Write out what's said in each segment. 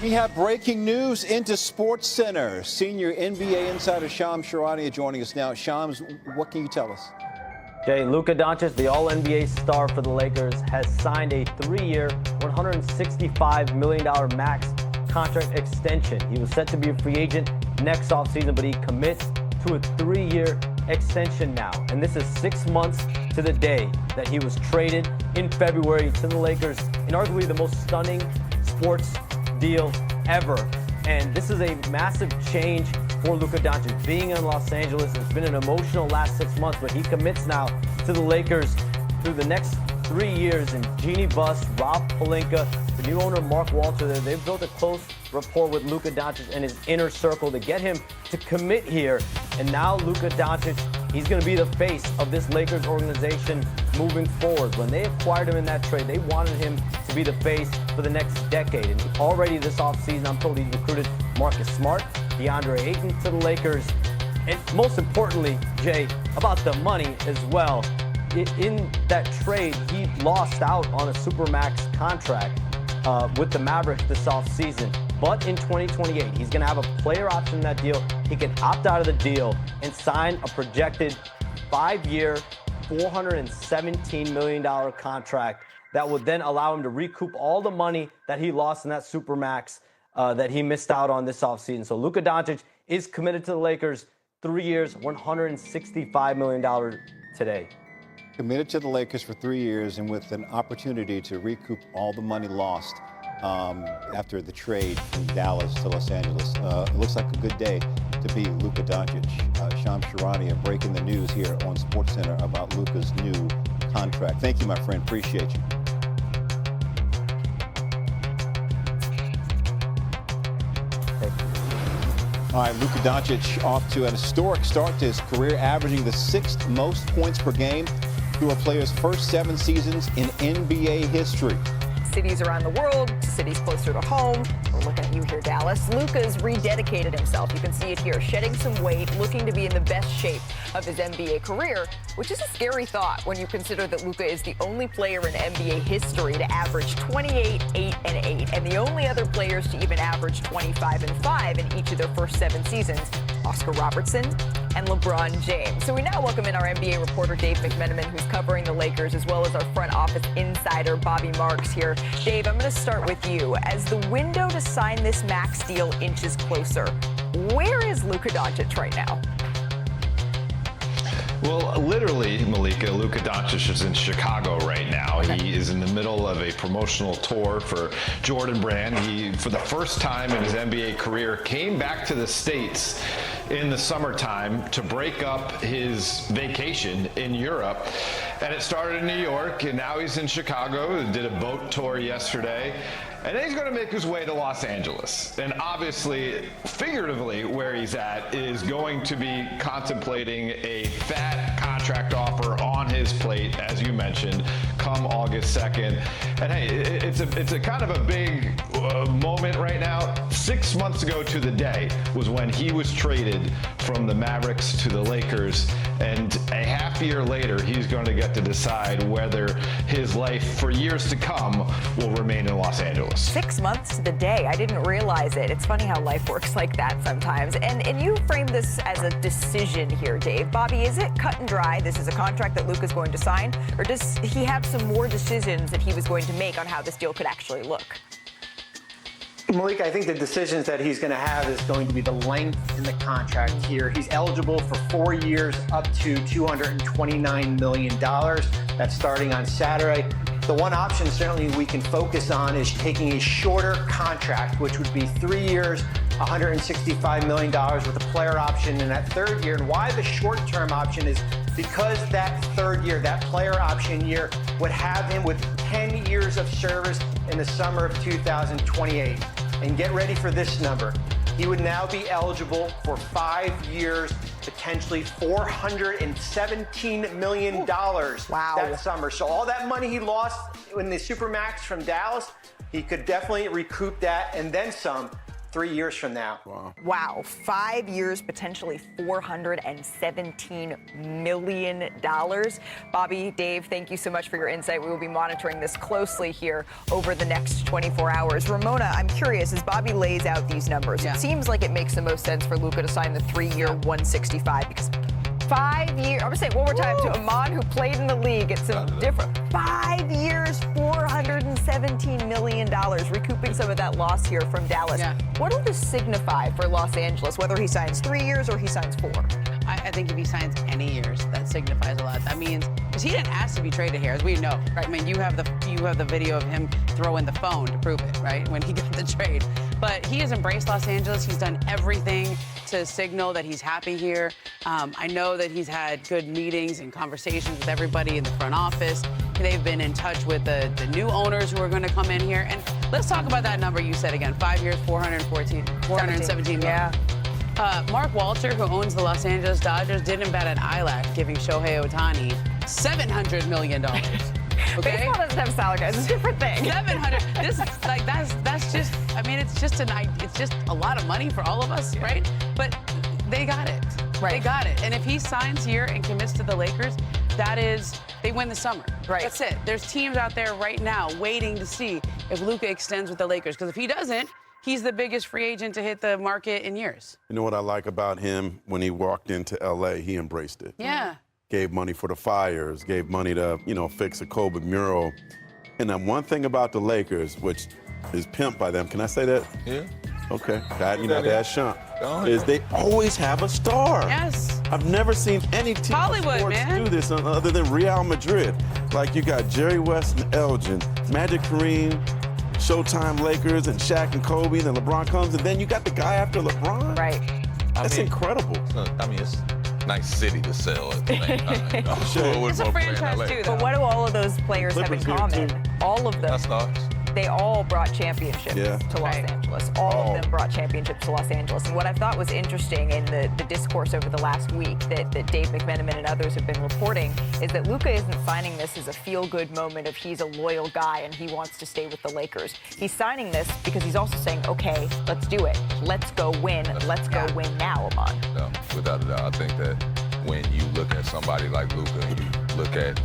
We have breaking news into SportsCenter. Senior NBA insider Shams Charania joining us now. Shams, what can you tell us? Jay, Luka Doncic, the All-NBA star for the Lakers, has signed a 3-year, $165 million max contract extension. He was set to be a free agent next offseason, but he commits to a 3-year extension now. And this is 6 months to the day that he was traded in February to the Lakers in arguably the most stunning sports deal ever. And this is a massive change for Luka Doncic. Being in Los Angeles, it's been an emotional last 6 months, but he commits now to the Lakers through the next 3 years. And Jeannie Buss, Rob Pelinka, the new owner Mark Walter, they've built a close rapport with Luka Doncic and his inner circle to get him to commit here. And now Luka Doncic, he's going to be the face of this Lakers organization moving forward. When they acquired him in that trade, they wanted him to be the face for the next decade. And already this offseason, I'm told he's recruited Marcus Smart, DeAndre Ayton to the Lakers. And most importantly, Jay, about the money as well. In that trade, he lost out on a Supermax contract with the Mavericks this offseason. But in 2028, he's going to have a player option in that deal. He can opt out of the deal and sign a projected 5-year, $417 million contract that would then allow him to recoup all the money that he lost in that Supermax that he missed out on this offseason. So Luka Doncic is committed to the Lakers, 3 years, $165 million today. Committed to the Lakers for 3 years and with an opportunity to recoup all the money lost after the trade from Dallas to Los Angeles. It looks like a good day to be Luka Doncic. Shams Charania breaking the news here on SportsCenter about Luka's new contract. Thank you, my friend. Appreciate you. All right, Luka Doncic off to an historic start to his career, averaging the 6th most points per game through a player's first 7 seasons in NBA history. Cities around the world, cities closer to home. We're looking at you here, Dallas. Luka's rededicated himself. You can see it here, shedding some weight, looking to be in the best shape of his NBA career, which is a scary thought when you consider that Luka is the only player in NBA history to average 28, 8, and 8, and the only other players to even average 25 and 5 in each of their first 7 seasons, Oscar Robertson and LeBron James. So we now welcome in our NBA reporter, Dave McMenamin, who's covering the Lakers, as well as our front office insider, Bobby Marks here. Dave, I'm going to start with you. As the window to sign this max deal inches closer, where is Luka Doncic right now? Well, literally, Malika, Luka Doncic is in Chicago right now. Okay. He is in the middle of a promotional tour for Jordan Brand. He, for the first time in his NBA career, came back to the States in the summertime to break up his vacation in Europe. And it started in New York, and now he's in Chicago. He did a boat tour yesterday. And then he's going to make his way to Los Angeles. And obviously, figuratively, where he's at is going to be contemplating a fat contract offer on his plate, as you mentioned, come August 2nd. And hey, it's a kind of a big moment right now. 6 months ago to the day was when he was traded from the Mavericks to the Lakers. And a half year later, he's going to get to decide whether his life for years to come will remain in Los Angeles. 6 months to the day. I didn't realize it. It's funny how life works like that sometimes. And you frame this as a decision here, Dave. Bobby, is it cut and dry? This is a contract that Luka's going to sign? Or does he have some more decisions that he was going to make on how this deal could actually look? Malik, I think the decisions that he's going to have is going to be the length in the contract here. He's eligible for 4 years up to $229 million. That's starting on Saturday. The one option certainly we can focus on is taking a shorter contract, which would be 3 years, $165 million with a player option in that third year. And why the short-term option is because that third year, that player option year, would have him with 10 years of service in the summer of 2028. And get ready for this number. He would now be eligible for 5 years, potentially $417 million that summer. So all that money he lost in the Supermax from Dallas, he could definitely recoup that and then some 3 years from now. Wow, 5 years, potentially $417 million. Bobby, Dave, thank you so much for your insight. We will be monitoring this closely here over the next 24 hours. Ramona, I'm curious, as Bobby lays out these numbers, it seems like it makes the most sense for Luka to sign the 3-year 165 because 5 years, I'm going to say it one more time to Amon, who played in the league. It's a different 5 years, $417 million, recouping some of that loss here from Dallas. What will this signify for Los Angeles, whether he signs 3 years or he signs 4? I think if he signs any years, that signifies a lot. That means, because he didn't ask to be traded here, as we know. Right? I mean, you have the video of him throwing the phone to prove it, right? When he got the trade. But he has embraced Los Angeles. He's done everything to signal that he's happy here. I know that he's had good meetings and conversations with everybody in the front office. They've been in touch with the new owners who are going to come in here. And let's talk about that number you said again. 5 years, $417 million. Yeah. Mark Walter, who owns the Los Angeles Dodgers, didn't bat an eyelash giving Shohei Ohtani $700 million. Okay? Baseball doesn't have salary guys. It's a different thing. 700. This is like that's just. I mean, it's just a lot of money for all of us, right? But they got it. Right. They got it. And if he signs here and commits to the Lakers, that is, they win the summer. Right. That's it. There's teams out there right now waiting to see if Luka extends with the Lakers. Because if he doesn't, he's the biggest free agent to hit the market in years. You know what I like about him? When he walked into L.A., he embraced it. Yeah. Gave money for the fires, gave money to, fix a Kobe mural. And then one thing about the Lakers, which is pimped by them, can I say that? Yeah. Okay. That's Sharpe. Is they always have a star. Yes. I've never seen any team Hollywood, sports man. do this other than Real Madrid. Like you got Jerry West and Elgin, Magic Kareem, Showtime Lakers, and Shaq and Kobe, and then LeBron comes, and then you got the guy after LeBron. Right. That's incredible. It's a nice city to sell at the same time. Sure. It's a franchise, too, though. But what do all of those players have in Clippers here, common? too. All of them. That's nice. They all brought championships to Los Angeles. All of them brought championships to Los Angeles. And what I thought was interesting in the discourse over the last week that Dave McMenamin and others have been reporting is that Luka isn't signing this as a feel-good moment of he's a loyal guy and he wants to stay with the Lakers. He's signing this because he's also saying, okay, let's do it. Let's go win. Let's go win now, Amon. No, without a doubt. I think that when you look at somebody like Luka and you look at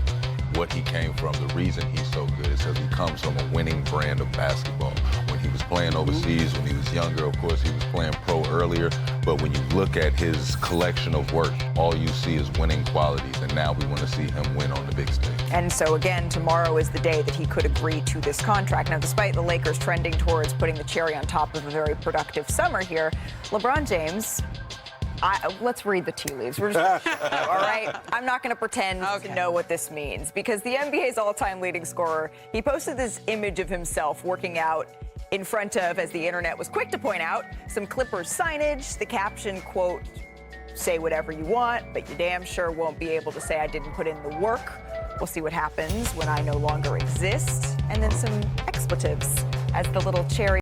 what he came from, the reason he's so good is because he comes from a winning brand of basketball. When he was playing overseas, when he was younger, of course, he was playing pro earlier. But when you look at his collection of work, all you see is winning qualities. And now we want to see him win on the big stage. And so, again, tomorrow is the day that he could agree to this contract. Now, despite the Lakers trending towards putting the cherry on top of a very productive summer here, LeBron James... let's read the tea leaves. We're just, all right? I'm not going to pretend to know what this means because the NBA's all-time leading scorer, he posted this image of himself working out in front of, as the internet was quick to point out, some Clippers signage. The caption, quote, say whatever you want, but you damn sure won't be able to say I didn't put in the work. We'll see what happens when I no longer exist. And then some expletives as the little cherry